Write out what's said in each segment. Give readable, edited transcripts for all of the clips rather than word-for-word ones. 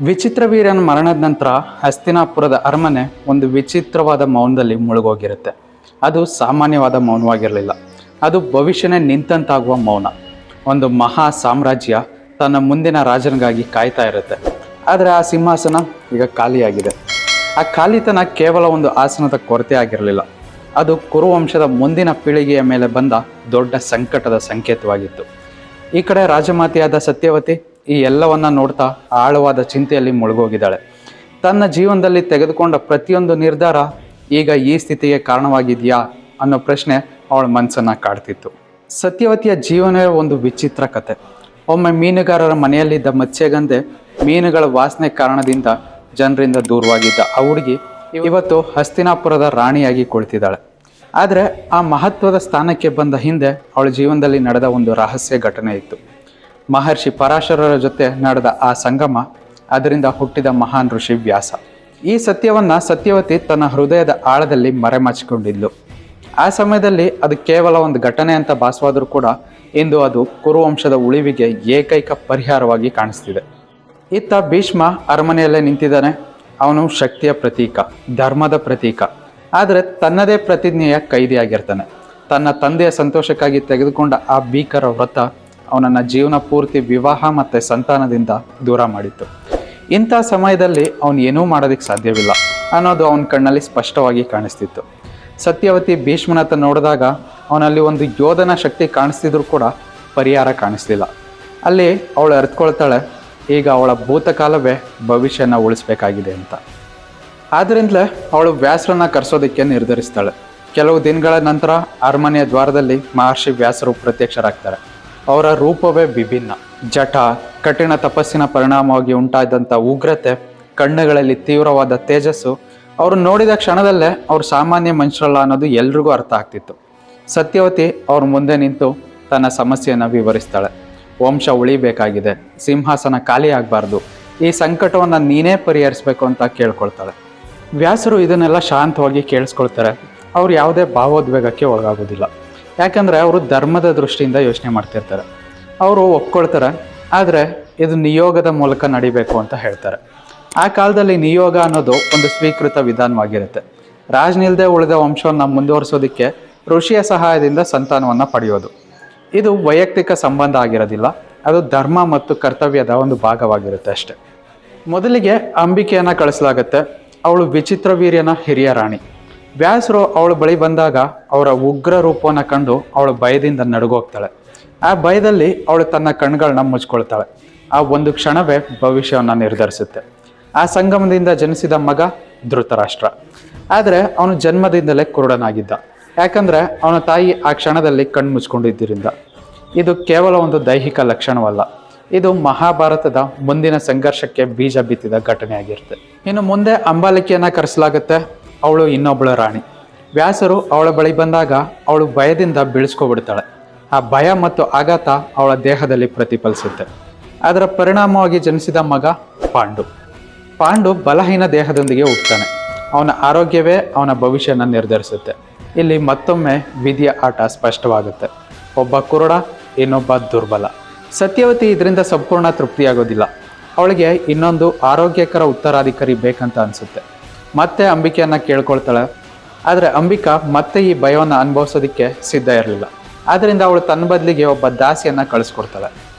ವಿಚಿತ್ರವೀರ್ಯನ ಮರಣದ ನಂತರ ಹಸ್ತಿನಾಪುರದ ಅರಮನೆ ಒಂದು ವಿಚಿತ್ರವಾದ ಮೌನದಲ್ಲಿ ಮುಳುಗೋಗಿರುತ್ತೆ. ಅದು ಸಾಮಾನ್ಯವಾದ ಮೌನವಾಗಿರಲಿಲ್ಲ. ಅದು ಭವಿಷ್ಯನೇ ನಿಂತಂತಾಗುವ ಮೌನ. ಒಂದು ಮಹಾ ಸಾಮ್ರಾಜ್ಯ ತನ್ನ ಮುಂದಿನ ರಾಜನಿಗಾಗಿ ಕಾಯ್ತಾ ಇರುತ್ತೆ. ಆದರೆ ಆ ಸಿಂಹಾಸನ ಈಗ ಖಾಲಿಯಾಗಿದೆ. ಆ ಖಾಲಿತನ ಕೇವಲ ಒಂದು ಆಸನದ ಕೊರತೆ ಆಗಿರಲಿಲ್ಲ. ಅದು ಕುರುವಂಶದ ಮುಂದಿನ ಪೀಳಿಗೆಯ ಮೇಲೆ ಬಂದ ದೊಡ್ಡ ಸಂಕಟದ ಸಂಕೇತವಾಗಿತ್ತು. ಈ ಕಡೆ ರಾಜಮಾತೆಯಾದ ಸತ್ಯವತಿ ಈ ಎಲ್ಲವನ್ನ ನೋಡ್ತಾ ಆಳವಾದ ಚಿಂತೆಯಲ್ಲಿ ಮುಳುಗೋಗಿದ್ದಾಳೆ. ತನ್ನ ಜೀವನದಲ್ಲಿ ತೆಗೆದುಕೊಂಡ ಪ್ರತಿಯೊಂದು ನಿರ್ಧಾರ ಈಗ ಈ ಸ್ಥಿತಿಗೆ ಕಾರಣವಾಗಿದೆಯಾ ಅನ್ನೋ ಪ್ರಶ್ನೆ ಅವಳ ಮನಸ್ಸನ್ನು ಕಾಡ್ತಿತ್ತು. ಸತ್ಯವತಿಯ ಜೀವನವೇ ಒಂದು ವಿಚಿತ್ರ ಕತೆ. ಒಮ್ಮೆ ಮೀನುಗಾರರ ಮನೆಯಲ್ಲಿದ್ದ ಮತ್ಸ್ಯಗಂಧೆ ಮೀನುಗಳ ವಾಸನೆ ಕಾರಣದಿಂದ ಜನರಿಂದ ದೂರವಾಗಿದ್ದ ಆ ಹುಡುಗಿ ಇವತ್ತು ಹಸ್ತಿನಾಪುರದ ರಾಣಿಯಾಗಿ ಕುಳಿತಿದ್ದಾಳೆ. ಆದರೆ ಆ ಮಹತ್ವದ ಸ್ಥಾನಕ್ಕೆ ಬಂದ ಹಿಂದೆ ಅವಳ ಜೀವನದಲ್ಲಿ ನಡೆದ ಒಂದು ರಹಸ್ಯ ಘಟನೆ ಇತ್ತು. ಮಹರ್ಷಿ ಪರಾಶರರ ಜೊತೆ ನಡೆದ ಆ ಸಂಗಮ, ಅದರಿಂದ ಹುಟ್ಟಿದ ಮಹಾನ್ ಋಷಿ ವ್ಯಾಸ. ಈ ಸತ್ಯವನ್ನ ಸತ್ಯವತಿ ತನ್ನ ಹೃದಯದ ಆಳದಲ್ಲಿ ಮರೆಮಾಚಿಕೊಂಡಿದ್ಲು. ಆ ಸಮಯದಲ್ಲಿ ಅದು ಕೇವಲ ಒಂದು ಘಟನೆ ಅಂತ ಭಾಸವಾದರೂ ಕೂಡ ಇಂದು ಅದು ಕುರುವಂಶದ ಉಳಿವಿಗೆ ಏಕೈಕ ಪರಿಹಾರವಾಗಿ ಕಾಣಿಸ್ತಿದೆ. ಇತ್ತ ಭೀಷ್ಮ ಅರಮನೆಯಲ್ಲೇ ನಿಂತಿದ್ದಾನೆ. ಅವನು ಶಕ್ತಿಯ ಪ್ರತೀಕ, ಧರ್ಮದ ಪ್ರತೀಕ. ಆದರೆ ತನ್ನದೇ ಪ್ರತಿಜ್ಞೆಯ ಕೈದಿಯಾಗಿರ್ತಾನೆ. ತನ್ನ ತಂದೆಯ ಸಂತೋಷಕ್ಕಾಗಿ ತೆಗೆದುಕೊಂಡ ಆ ಭೀಕರ ವ್ರತ ಅವನನ್ನು ಜೀವನ ಪೂರ್ತಿ ವಿವಾಹ ಮತ್ತು ಸಂತಾನದಿಂದ ದೂರ ಮಾಡಿತ್ತು. ಇಂಥ ಸಮಯದಲ್ಲಿ ಅವನು ಏನೂ ಮಾಡೋದಕ್ಕೆ ಸಾಧ್ಯವಿಲ್ಲ ಅನ್ನೋದು ಅವನ ಕಣ್ಣಲ್ಲಿ ಸ್ಪಷ್ಟವಾಗಿ ಕಾಣಿಸ್ತಿತ್ತು. ಸತ್ಯವತಿ ಭೀಷ್ಮನತ್ತ ನೋಡಿದಾಗ ಅವನಲ್ಲಿ ಒಂದು ಯೋಧನ ಶಕ್ತಿ ಕಾಣಿಸ್ತಿದ್ರು ಕೂಡ ಪರಿಹಾರ ಕಾಣಿಸ್ಲಿಲ್ಲ. ಅಲ್ಲಿ ಅವಳು ಅರ್ಥಕೊಳ್ತಾಳೆ, ಈಗ ಅವಳ ಭೂತಕಾಲವೇ ಭವಿಷ್ಯನ ಉಳಿಸ್ಬೇಕಾಗಿದೆ ಅಂತ. ಆದ್ದರಿಂದಲೇ ಅವಳು ವ್ಯಾಸರನ್ನ ಕರೆಸೋದಕ್ಕೆ ನಿರ್ಧರಿಸ್ತಾಳೆ. ಕೆಲವು ದಿನಗಳ ನಂತರ ಅರಮನೆಯ ದ್ವಾರದಲ್ಲಿ ಮಹರ್ಷಿ ವ್ಯಾಸರು ಪ್ರತ್ಯಕ್ಷರಾಗ್ತಾರೆ. ಅವರ ರೂಪವೇ ವಿಭಿನ್ನ. ಜಟ, ಕಠಿಣ ತಪಸ್ಸಿನ ಪರಿಣಾಮವಾಗಿ ಉಂಟಾದಂಥ ಉಗ್ರತೆ, ಕಣ್ಣುಗಳಲ್ಲಿ ತೀವ್ರವಾದ ತೇಜಸ್ಸು, ಅವರು ನೋಡಿದ ಕ್ಷಣದಲ್ಲೇ ಅವರು ಸಾಮಾನ್ಯ ಮನುಷ್ಯರಲ್ಲ ಅನ್ನೋದು ಎಲ್ರಿಗೂ ಅರ್ಥ ಆಗ್ತಿತ್ತು. ಸತ್ಯವತಿ ಅವ್ರ ಮುಂದೆ ನಿಂತು ತನ್ನ ಸಮಸ್ಯೆಯನ್ನು ವಿವರಿಸ್ತಾಳೆ. ವಂಶ ಉಳಿಬೇಕಾಗಿದೆ, ಸಿಂಹಾಸನ ಖಾಲಿ ಆಗಬಾರ್ದು, ಈ ಸಂಕಟವನ್ನು ನೀನೇ ಪರಿಹರಿಸಬೇಕು ಅಂತ ಕೇಳ್ಕೊಳ್ತಾಳೆ. ವ್ಯಾಸರು ಇದನ್ನೆಲ್ಲ ಶಾಂತವಾಗಿ ಕೇಳಿಸ್ಕೊಳ್ತಾರೆ. ಅವ್ರು ಯಾವುದೇ ಭಾವೋದ್ವೇಗಕ್ಕೆ ಒಳಗಾಗೋದಿಲ್ಲ. ಯಾಕಂದರೆ ಅವರು ಧರ್ಮದ ದೃಷ್ಟಿಯಿಂದ ಯೋಚನೆ ಮಾಡ್ತಿರ್ತಾರೆ. ಅವರು ಒಪ್ಕೊಳ್ತಾರೆ, ಆದರೆ ಇದು ನಿಯೋಗದ ಮೂಲಕ ನಡಿಬೇಕು ಅಂತ ಹೇಳ್ತಾರೆ. ಆ ಕಾಲದಲ್ಲಿ ನಿಯೋಗ ಅನ್ನೋದು ಒಂದು ಸ್ವೀಕೃತ ವಿಧಾನವಾಗಿರುತ್ತೆ. ರಾಜನಿಲ್ದೆ ಉಳಿದ ವಂಶವನ್ನು ಮುಂದುವರಿಸೋದಕ್ಕೆ ಋಷಿಯ ಸಹಾಯದಿಂದ ಸಂತಾನವನ್ನು ಪಡೆಯೋದು. ಇದು ವೈಯಕ್ತಿಕ ಸಂಬಂಧ ಆಗಿರೋದಿಲ್ಲ, ಅದು ಧರ್ಮ ಮತ್ತು ಕರ್ತವ್ಯದ ಒಂದು ಭಾಗವಾಗಿರುತ್ತೆ ಅಷ್ಟೆ. ಮೊದಲಿಗೆ ಅಂಬಿಕೆಯನ್ನು ಕಳಿಸಲಾಗುತ್ತೆ. ಅವಳು ವಿಚಿತ್ರವೀರ್ಯನ ಹಿರಿಯ ರಾಣಿ. ವ್ಯಾಸರು ಅವಳ ಬಳಿ ಬಂದಾಗ ಅವರ ಉಗ್ರ ರೂಪವನ್ನು ಕಂಡು ಅವಳು ಭಯದಿಂದ ನಡುಗೋಗ್ತಾಳೆ. ಆ ಭಯದಲ್ಲಿ ಅವಳು ತನ್ನ ಕಣ್ಗಳನ್ನ ಮುಚ್ಕೊಳ್ತಾಳೆ. ಆ ಒಂದು ಕ್ಷಣವೇ ಭವಿಷ್ಯವನ್ನು ನಿರ್ಧರಿಸುತ್ತೆ. ಆ ಸಂಗಮದಿಂದ ಜನಿಸಿದ ಮಗ ಧೃತರಾಷ್ಟ್ರ. ಆದರೆ ಅವನು ಜನ್ಮದಿಂದಲೇ ಕುರುಡನಾಗಿದ್ದ. ಯಾಕಂದರೆ ಅವನ ತಾಯಿ ಆ ಕ್ಷಣದಲ್ಲಿ ಕಣ್ಣು ಮುಚ್ಕೊಂಡಿದ್ದರಿಂದ. ಇದು ಕೇವಲ ಒಂದು ದೈಹಿಕ ಲಕ್ಷಣವಲ್ಲ, ಇದು ಮಹಾಭಾರತದ ಮುಂದಿನ ಸಂಘರ್ಷಕ್ಕೆ ಬೀಜ ಬಿತ್ತಿದ ಘಟನೆಯಾಗಿರುತ್ತೆ. ಇನ್ನು ಮುಂದೆ ಅಂಬಾಲಿಕೆಯನ್ನು ಕರೆಸಲಾಗುತ್ತೆ. ಅವಳು ಇನ್ನೊಬ್ಬಳ ರಾಣಿ. ವ್ಯಾಸರು ಅವಳ ಬಳಿ ಬಂದಾಗ ಅವಳು ಭಯದಿಂದ ಬೀಳಿಸ್ಕೊಬಿಡ್ತಾಳೆ. ಆ ಭಯ ಮತ್ತು ಆಘಾತ ಅವಳ ದೇಹದಲ್ಲಿ ಪ್ರತಿಫಲಿಸುತ್ತೆ. ಅದರ ಪರಿಣಾಮವಾಗಿ ಜನಿಸಿದ ಮಗ ಪಾಂಡು ಬಲಹೀನ ದೇಹದೊಂದಿಗೆ ಹುಟ್ಟುತ್ತಾನೆ. ಅವನ ಆರೋಗ್ಯವೇ ಅವನ ಭವಿಷ್ಯನ ನಿರ್ಧರಿಸುತ್ತೆ. ಇಲ್ಲಿ ಮತ್ತೊಮ್ಮೆ ವಿಧಿಯ ಆಟ ಸ್ಪಷ್ಟವಾಗುತ್ತೆ. ಒಬ್ಬ ಕುರುಡ, ಇನ್ನೊಬ್ಬ ದುರ್ಬಲ. ಸತ್ಯವತಿ ಇದರಿಂದ ಸಂಪೂರ್ಣ ತೃಪ್ತಿಯಾಗೋದಿಲ್ಲ. ಅವಳಿಗೆ ಇನ್ನೊಂದು ಆರೋಗ್ಯಕರ ಉತ್ತರಾಧಿಕಾರಿ ಬೇಕಂತ ಅನಿಸುತ್ತೆ. ಮತ್ತೆ ಅಂಬಿಕೆಯನ್ನು ಕೇಳ್ಕೊಳ್ತಾಳೆ. ಆದರೆ ಅಂಬಿಕಾ ಮತ್ತೆ ಈ ಭಯವನ್ನು ಅನುಭವಿಸೋದಕ್ಕೆ ಸಿದ್ಧ ಇರಲಿಲ್ಲ. ಆದ್ದರಿಂದ ಅವಳು ತನ್ನ ಬದಲಿಗೆ ಒಬ್ಬ ದಾಸಿಯನ್ನು ಕಳಿಸ್ಕೊಡ್ತಾಳೆ.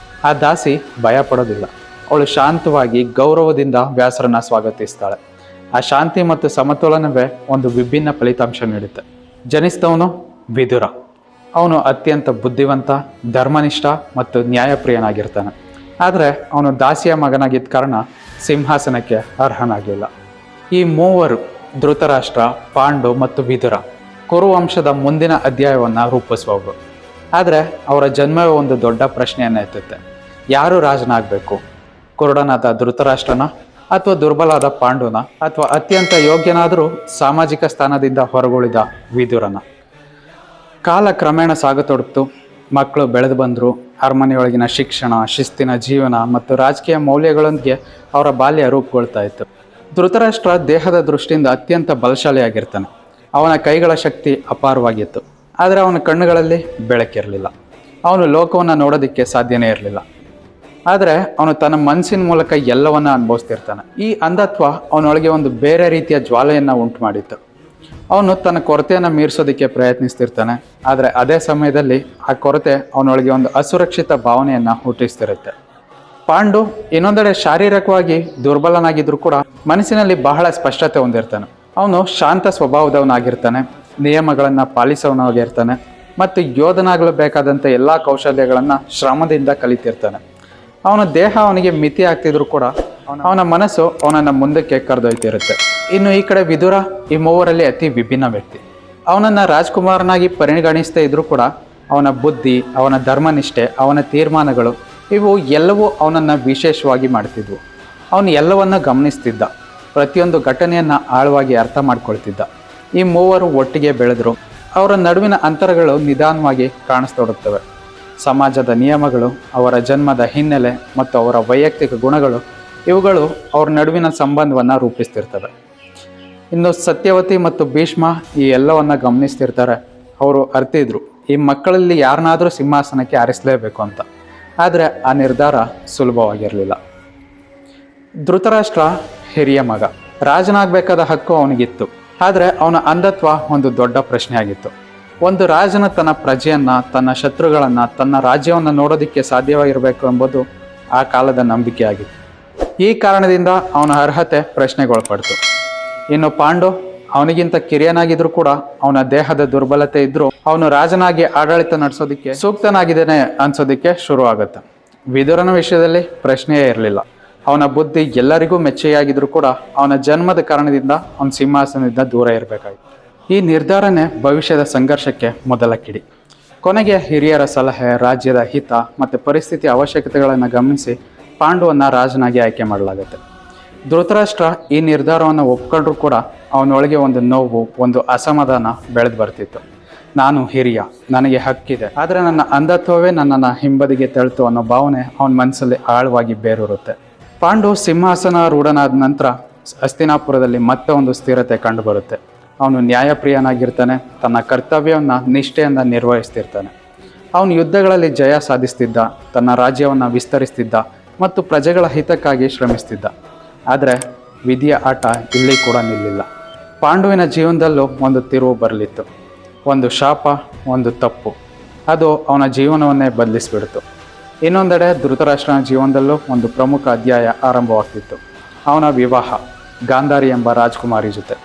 ಆ ದಾಸಿ ಭಯ ಪಡೋದಿಲ್ಲ. ಅವಳು ಶಾಂತವಾಗಿ ಗೌರವದಿಂದ ವ್ಯಾಸರನ್ನ ಸ್ವಾಗತಿಸ್ತಾಳೆ. ಆ ಶಾಂತಿ ಮತ್ತು ಸಮತೋಲನವೇ ಒಂದು ವಿಭಿನ್ನ ಫಲಿತಾಂಶ ನೀಡುತ್ತೆ. ಜನಿಸಿದವನು ವಿದುರ. ಅವನು ಅತ್ಯಂತ ಬುದ್ಧಿವಂತ, ಧರ್ಮನಿಷ್ಠ ಮತ್ತು ನ್ಯಾಯಪ್ರಿಯನಾಗಿರ್ತಾನೆ. ಆದರೆ ಅವನು ದಾಸಿಯ ಮಗನಾಗಿದ್ದ ಕಾರಣ ಸಿಂಹಾಸನಕ್ಕೆ ಅರ್ಹನಾಗಲಿಲ್ಲ. ಈ ಮೂವರು, ಧೃತರಾಷ್ಟ್ರ, ಪಾಂಡು ಮತ್ತು ವಿದುರ, ಕುರುವಂಶದ ಮುಂದಿನ ಅಧ್ಯಾಯವನ್ನು ರೂಪಿಸುವವರು. ಆದರೆ ಅವರ ಜನ್ಮವೇ ಒಂದು ದೊಡ್ಡ ಪ್ರಶ್ನೆಯನ್ನು ಎತ್ತುತ್ತೆ. ಯಾರು ರಾಜನಾಗಬೇಕು? ಕುರುಡನಾದ ಧೃತರಾಷ್ಟ್ರನ, ಅಥವಾ ದುರ್ಬಲಾದ ಪಾಂಡುನ, ಅಥವಾ ಅತ್ಯಂತ ಯೋಗ್ಯನಾದರೂ ಸಾಮಾಜಿಕ ಸ್ಥಾನದಿಂದ ಹೊರಗುಳಿದ ವಿದುರನ? ಕಾಲ ಕ್ರಮೇಣ ಸಾಗತೊಡಗಿತು. ಮಕ್ಕಳು ಬೆಳೆದು ಬಂದರು. ಅರಮನೆಯೊಳಗಿನ ಶಿಕ್ಷಣ, ಶಿಸ್ತಿನ ಜೀವನ ಮತ್ತು ರಾಜಕೀಯ ಮೌಲ್ಯಗಳೊಂದಿಗೆ ಅವರ ಬಾಲ್ಯ ರೂಪುಗೊಳ್ತಾ ಇತ್ತು. ಧೃತರಾಷ್ಟ್ರ ದೇಹದ ದೃಷ್ಟಿಯಿಂದ ಅತ್ಯಂತ ಬಲಶಾಲಿಯಾಗಿರ್ತಾನೆ. ಅವನ ಕೈಗಳ ಶಕ್ತಿ ಅಪಾರವಾಗಿತ್ತು. ಆದರೆ ಅವನ ಕಣ್ಣುಗಳಲ್ಲಿ ಬೆಳಕಿರಲಿಲ್ಲ. ಅವನು ಲೋಕವನ್ನು ನೋಡೋದಕ್ಕೆ ಸಾಧ್ಯನೇ ಇರಲಿಲ್ಲ. ಆದರೆ ಅವನು ತನ್ನ ಮನಸ್ಸಿನ ಮೂಲಕ ಎಲ್ಲವನ್ನ ಅನುಭವಿಸ್ತಿರ್ತಾನೆ. ಈ ಅಂಧತ್ವ ಅವನೊಳಗೆ ಒಂದು ಬೇರೆ ರೀತಿಯ ಜ್ವಾಲೆಯನ್ನು ಉಂಟು ಮಾಡಿತ್ತು. ಅವನು ತನ್ನ ಕೊರತೆಯನ್ನು ಮೀರಿಸೋದಕ್ಕೆ ಪ್ರಯತ್ನಿಸ್ತಿರ್ತಾನೆ, ಆದರೆ ಅದೇ ಸಮಯದಲ್ಲಿ ಆ ಕೊರತೆ ಅವನೊಳಗೆ ಒಂದು ಅಸುರಕ್ಷಿತ ಭಾವನೆಯನ್ನು ಹುಟ್ಟಿಸ್ತಿರುತ್ತೆ. ಪಾಂಡು ಇನ್ನೊಂದೆಡೆ ಶಾರೀರಿಕವಾಗಿ ದುರ್ಬಲನಾಗಿದ್ರೂ ಕೂಡ ಮನಸ್ಸಿನಲ್ಲಿ ಬಹಳ ಸ್ಪಷ್ಟತೆ ಹೊಂದಿರ್ತಾನೆ. ಅವನು ಶಾಂತ ಸ್ವಭಾವದವನಾಗಿರ್ತಾನೆ, ನಿಯಮಗಳನ್ನು ಪಾಲಿಸೋನಾಗಿರ್ತಾನೆ ಮತ್ತು ಯೋಧನಾಗಲು ಬೇಕಾದಂಥ ಎಲ್ಲ ಕೌಶಲ್ಯಗಳನ್ನು ಶ್ರಮದಿಂದ ಕಲಿತಿರ್ತಾನೆ. ಅವನ ದೇಹ ಅವನಿಗೆ ಮಿತಿ ಆಗ್ತಿದ್ರು ಕೂಡ ಅವನ ಮನಸ್ಸು ಅವನನ್ನು ಮುಂದಕ್ಕೆ ಕರೆದೊಯ್ತಿರುತ್ತೆ. ಇನ್ನು ಈ ಕಡೆ ವಿದುರ ಈ ಮೂವರಲ್ಲಿ ಅತಿ ವಿಭಿನ್ನ ವ್ಯಕ್ತಿ. ಅವನನ್ನು ರಾಜ್ಕುಮಾರನಾಗಿ ಪರಿಗಣಿಸ್ತಾ ಇದ್ರೂ ಕೂಡ ಅವನ ಬುದ್ಧಿ, ಅವನ ಧರ್ಮನಿಷ್ಠೆ, ಅವನ ತೀರ್ಮಾನಗಳು ಇವು ಎಲ್ಲವೂ ಅವನನ್ನು ವಿಶೇಷವಾಗಿ ಮಾಡ್ತಿದ್ವು. ಅವನು ಎಲ್ಲವನ್ನ ಗಮನಿಸ್ತಿದ್ದ, ಪ್ರತಿಯೊಂದು ಘಟನೆಯನ್ನು ಆಳವಾಗಿ ಅರ್ಥ ಮಾಡ್ಕೊಳ್ತಿದ್ದ. ಈ ಮೂವರು ಒಟ್ಟಿಗೆ ಬೆಳೆದ್ರು. ಅವರ ನಡುವಿನ ಅಂತರಗಳು ನಿಧಾನವಾಗಿ ಕಾಣಿಸ್ತೊಡಗ್ತವೆ. ಸಮಾಜದ ನಿಯಮಗಳು, ಅವರ ಜನ್ಮದ ಹಿನ್ನೆಲೆ ಮತ್ತು ಅವರ ವೈಯಕ್ತಿಕ ಗುಣಗಳು ಇವುಗಳು ಅವ್ರ ನಡುವಿನ ಸಂಬಂಧವನ್ನು ರೂಪಿಸ್ತಿರ್ತವೆ. ಇನ್ನು ಸತ್ಯವತಿ ಮತ್ತು ಭೀಷ್ಮ ಈ ಎಲ್ಲವನ್ನ ಗಮನಿಸ್ತಿರ್ತಾರೆ. ಅವರು ಅರ್ತಿದ್ರು ಈ ಮಕ್ಕಳಲ್ಲಿ ಯಾರನ್ನಾದರೂ ಸಿಂಹಾಸನಕ್ಕೆ ಆರಿಸಲೇಬೇಕು ಅಂತ. ಆದರೆ ಆ ನಿರ್ಧಾರ ಸುಲಭವಾಗಿರಲಿಲ್ಲ. ಧೃತರಾಷ್ಟ್ರ ಹಿರಿಯ ಮಗ, ರಾಜನಾಗಬೇಕಾದ ಹಕ್ಕು ಅವನಿಗಿತ್ತು. ಆದರೆ ಅವನ ಅಂಧತ್ವ ಒಂದು ದೊಡ್ಡ ಪ್ರಶ್ನೆ ಆಗಿತ್ತು. ಒಂದು ರಾಜನ ತನ್ನ ಪ್ರಜೆಯನ್ನ, ತನ್ನ ಶತ್ರುಗಳನ್ನ, ತನ್ನ ರಾಜ್ಯವನ್ನು ನೋಡೋದಕ್ಕೆ ಸಾಧ್ಯವಾಗಿರಬೇಕು ಎಂಬುದು ಆ ಕಾಲದ ನಂಬಿಕೆ ಆಗಿತ್ತು. ಈ ಕಾರಣದಿಂದ ಅವನ ಅರ್ಹತೆ ಪ್ರಶ್ನೆಗೊಳಪಡ್ತು. ಇನ್ನು ಪಾಂಡು ಅವನಿಗಿಂತ ಕಿರಿಯನಾಗಿದ್ರು ಕೂಡ ಅವನ ದೇಹದ ದುರ್ಬಲತೆ ಇದ್ರೂ ಅವನು ರಾಜನಾಗಿ ಆಡಳಿತ ನಡೆಸೋದಕ್ಕೆ ಸೂಕ್ತನಾಗಿದ್ದೇನೆ ಅನ್ಸೋದಕ್ಕೆ ಶುರು ಆಗುತ್ತೆ. ವಿದುರನ ವಿಷಯದಲ್ಲಿ ಪ್ರಶ್ನೆಯೇ ಇರಲಿಲ್ಲ. ಅವನ ಬುದ್ಧಿ ಎಲ್ಲರಿಗೂ ಮೆಚ್ಚೆಯಾಗಿದ್ರು ಕೂಡ ಅವನ ಜನ್ಮದ ಕಾರಣದಿಂದ ಅವನ ಸಿಂಹಾಸನದಿಂದ ದೂರ ಇರಬೇಕಾಗಿತ್ತು. ಈ ನಿರ್ಧಾರನೇ ಭವಿಷ್ಯದ ಸಂಘರ್ಷಕ್ಕೆ ಮೊದಲ ಕಿಡಿ. ಕೊನೆಗೆ ಹಿರಿಯರ ಸಲಹೆ, ರಾಜ್ಯದ ಹಿತ ಮತ್ತು ಪರಿಸ್ಥಿತಿ ಅವಶ್ಯಕತೆಗಳನ್ನು ಗಮನಿಸಿ ಪಾಂಡುವನ್ನು ರಾಜನಾಗಿ ಆಯ್ಕೆ ಮಾಡಲಾಗುತ್ತೆ. ಧೃತರಾಷ್ಟ್ರ ಈ ನಿರ್ಧಾರವನ್ನು ಒಪ್ಕೊಂಡ್ರೂ ಕೂಡ ಅವನೊಳಗೆ ಒಂದು ನೋವು, ಒಂದು ಅಸಮಾಧಾನ ಬೆಳೆದು ಬರ್ತಿತ್ತು. ನಾನು ಹಿರಿಯ, ನನಗೆ ಹಕ್ಕಿದೆ, ಆದರೆ ನನ್ನ ಅಂಧತ್ವವೇ ನನ್ನನ್ನು ಹಿಂಬದಿಗೆ ತಳ್ತು ಅನ್ನೋ ಭಾವನೆ ಅವನ ಮನಸ್ಸಲ್ಲಿ ಆಳವಾಗಿ ಬೇರೂರುತ್ತೆ. ಪಾಂಡು ಸಿಂಹಾಸನ ರೂಢನಾದ ನಂತರ ಹಸ್ತಿನಾಪುರದಲ್ಲಿ ಮತ್ತೆ ಒಂದು ಸ್ಥಿರತೆ ಕಂಡುಬರುತ್ತೆ. ಅವನು ನ್ಯಾಯಪ್ರಿಯನಾಗಿರ್ತಾನೆ, ತನ್ನ ಕರ್ತವ್ಯವನ್ನು ನಿಷ್ಠೆಯಿಂದ ನಿರ್ವಹಿಸ್ತಿರ್ತಾನೆ. ಅವನು ಯುದ್ಧಗಳಲ್ಲಿ ಜಯ ಸಾಧಿಸ್ತಿದ್ದ, ತನ್ನ ರಾಜ್ಯವನ್ನು ವಿಸ್ತರಿಸ್ತಿದ್ದ ಮತ್ತು ಪ್ರಜೆಗಳ ಹಿತಕ್ಕಾಗಿ ಶ್ರಮಿಸ್ತಿದ್ದ. ಆದರೆ ವಿಧಿಯ ಆಟ ಇಲ್ಲಿ ಕೂಡ ನಿಲ್ಲಿಲ್ಲ. ಪಾಂಡುವಿನ ಜೀವನದಲ್ಲೂ ಒಂದು ತಿರುವು ಬರಲಿತ್ತು. ಒಂದು ಶಾಪ, ಒಂದು ತಪ್ಪು, ಅದು ಅವನ ಜೀವನವನ್ನೇ ಬದಲಿಸಿಬಿಡ್ತು. ಇನ್ನೊಂದೆಡೆ ಧೃತರಾಷ್ಟ್ರನ ಜೀವನದಲ್ಲೂ ಒಂದು ಪ್ರಮುಖ ಅಧ್ಯಾಯ ಆರಂಭವಾಗ್ತಿತ್ತು. ಅವನ ವಿವಾಹ ಗಾಂಧಾರಿ ಎಂಬ ರಾಜ್ಕುಮಾರಿ ಜೊತೆ.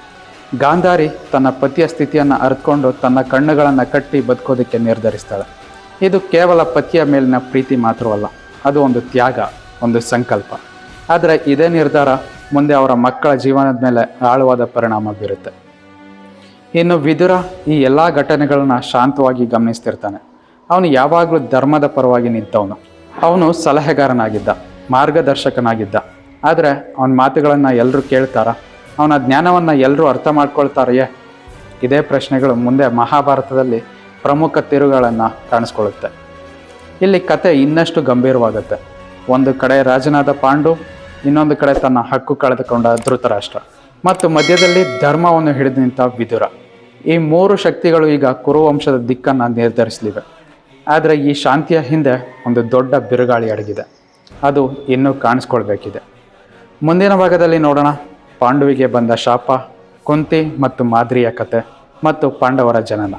ಗಾಂಧಾರಿ ತನ್ನ ಪತಿಯ ಸ್ಥಿತಿಯನ್ನು ಅರಿತುಕೊಂಡು ತನ್ನ ಕಣ್ಣುಗಳನ್ನು ಕಟ್ಟಿ ಬದುಕೋದಕ್ಕೆ ನಿರ್ಧರಿಸ್ತಾಳೆ. ಇದು ಕೇವಲ ಪತಿಯ ಮೇಲಿನ ಪ್ರೀತಿ ಮಾತ್ರವಲ್ಲ, ಅದು ಒಂದು ತ್ಯಾಗ, ಒಂದು ಸಂಕಲ್ಪ. ಆದರೆ ಇದೇ ನಿರ್ಧಾರ ಮುಂದೆ ಅವರ ಮಕ್ಕಳ ಜೀವನದ ಮೇಲೆ ಆಳವಾದ ಪರಿಣಾಮ ಬೀರುತ್ತೆ. ಇನ್ನು ವಿದುರ ಈ ಎಲ್ಲ ಘಟನೆಗಳನ್ನ ಶಾಂತವಾಗಿ ಗಮನಿಸ್ತಿರ್ತಾನೆ. ಅವನು ಯಾವಾಗಲೂ ಧರ್ಮದ ಪರವಾಗಿ ನಿಂತವನು. ಅವನು ಸಲಹೆಗಾರನಾಗಿದ್ದ, ಮಾರ್ಗದರ್ಶಕನಾಗಿದ್ದ. ಆದರೆ ಅವನ ಮಾತುಗಳನ್ನು ಎಲ್ಲರೂ ಕೇಳ್ತಾರ? ಅವನ ಜ್ಞಾನವನ್ನು ಎಲ್ಲರೂ ಅರ್ಥ ಮಾಡ್ಕೊಳ್ತಾರೆಯೇ? ಇದೇ ಪ್ರಶ್ನೆಗಳು ಮುಂದೆ ಮಹಾಭಾರತದಲ್ಲಿ ಪ್ರಮುಖ ತಿರುವುಗಳನ್ನು ಕಾಣಿಸ್ಕೊಳ್ಳುತ್ತೆ. ಇಲ್ಲಿ ಕತೆ ಇನ್ನಷ್ಟು ಗಂಭೀರವಾಗುತ್ತೆ. ಒಂದು ಕಡೆ ರಾಜನಾದ ಪಾಂಡು, ಇನ್ನೊಂದು ಕಡೆ ತನ್ನ ಹಕ್ಕು ಕಳೆದುಕೊಂಡ ಧೃತರಾಷ್ಟ್ರ ಮತ್ತು ಮಧ್ಯದಲ್ಲಿ ಧರ್ಮವನ್ನು ಹಿಡಿದು ನಿಂತ ವಿದುರ. ಈ ಮೂರು ಶಕ್ತಿಗಳು ಈಗ ಕುರುವಂಶದ ದಿಕ್ಕನ್ನು ನಿರ್ಧರಿಸಲಿವೆ. ಆದರೆ ಈ ಶಾಂತಿಯ ಹಿಂದೆ ಒಂದು ದೊಡ್ಡ ಬಿರುಗಾಳಿ ಅಡಗಿದೆ. ಅದು ಇನ್ನೂ ಕಾಣಿಸ್ಕೊಳ್ಬೇಕಿದೆ. ಮುಂದಿನ ಭಾಗದಲ್ಲಿ ನೋಡೋಣ ಪಾಂಡುವಿಗೆ ಬಂದ ಶಾಪ, ಕುಂತಿ ಮತ್ತು ಮಾದ್ರಿಯ ಕತೆ ಮತ್ತು ಪಾಂಡವರ ಜನನ.